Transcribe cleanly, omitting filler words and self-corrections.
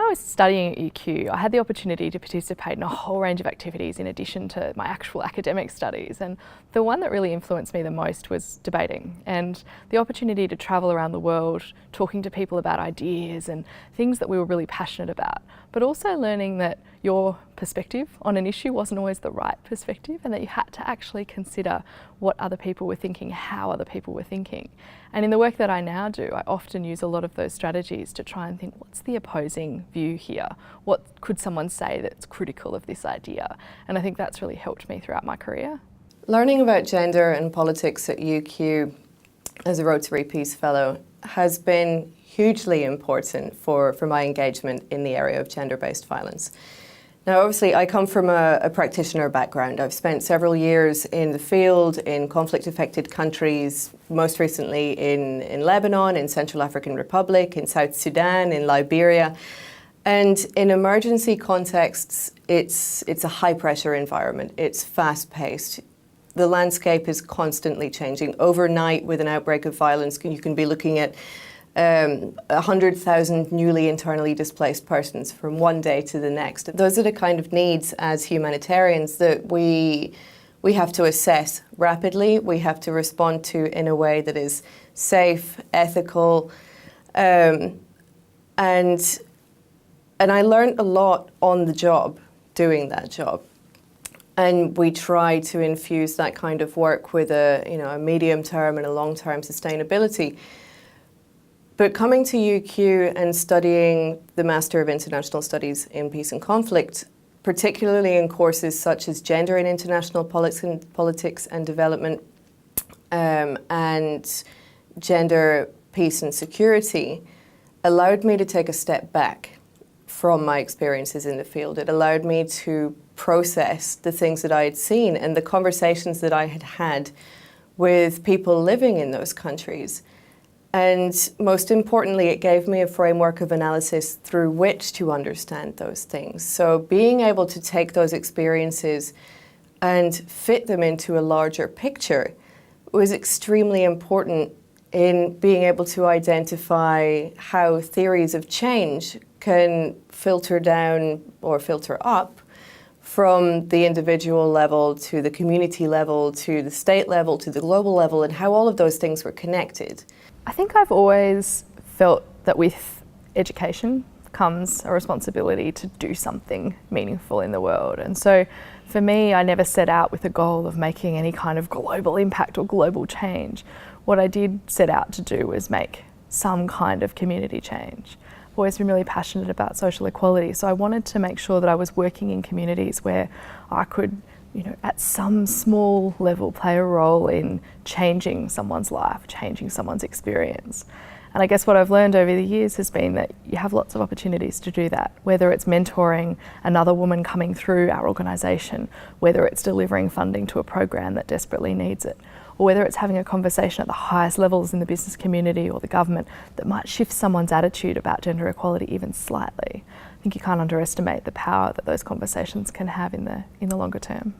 I was studying at UQ, I had the opportunity to participate in a whole range of activities in addition to my actual academic studies. And the one that really influenced me the most was debating, and the opportunity to travel around the world talking to people about ideas and things that we were really passionate about, but also learning that your perspective on an issue wasn't always the right perspective, and that you had to actually consider what other people were thinking, how other people were thinking. And in the work that I now do, I often use a lot of those strategies to try and think, what's the opposing view here? What could someone say that's critical of this idea? And I think that's really helped me throughout my career. Learning about gender and politics at UQ as a Rotary Peace Fellow has been hugely important for my engagement in the area of gender-based violence. Now, obviously, I come from a practitioner background. I've spent several years in the field, in conflict-affected countries, most recently in Lebanon, in Central African Republic, in South Sudan, in Liberia. And in emergency contexts, it's a high-pressure environment. It's fast-paced. The landscape is constantly changing. Overnight, with an outbreak of violence, you can be looking at 100,000 newly internally displaced persons from one day to the next. Those are the kind of needs as humanitarians that we have to assess rapidly. We have to respond to in a way that is safe, ethical, and I learned a lot on the job doing that job. And we try to infuse that kind of work with a medium-term and a long-term sustainability. But coming to UQ and studying the Master of International Studies in Peace and Conflict, particularly in courses such as Gender in International Politics and Development and Gender, Peace and Security, allowed me to take a step back from my experiences in the field. It allowed me to process the things that I had seen and the conversations that I had had with people living in those countries. And most importantly, it gave me a framework of analysis through which to understand those things. So being able to take those experiences and fit them into a larger picture was extremely important in being able to identify how theories of change can filter down or filter up from the individual level to the community level to the state level to the global level, and how all of those things were connected. I think I've always felt that with education comes a responsibility to do something meaningful in the world. And so for me, I never set out with a goal of making any kind of global impact or global change. What I did set out to do was make some kind of community change. I've always been really passionate about social equality, so I wanted to make sure that I was working in communities where I could, at some small level play a role in changing someone's life, changing someone's experience. And I guess what I've learned over the years has been that you have lots of opportunities to do that, whether it's mentoring another woman coming through our organisation, whether it's delivering funding to a program that desperately needs it, or whether it's having a conversation at the highest levels in the business community or the government that might shift someone's attitude about gender equality even slightly. I think you can't underestimate the power that those conversations can have in the longer term.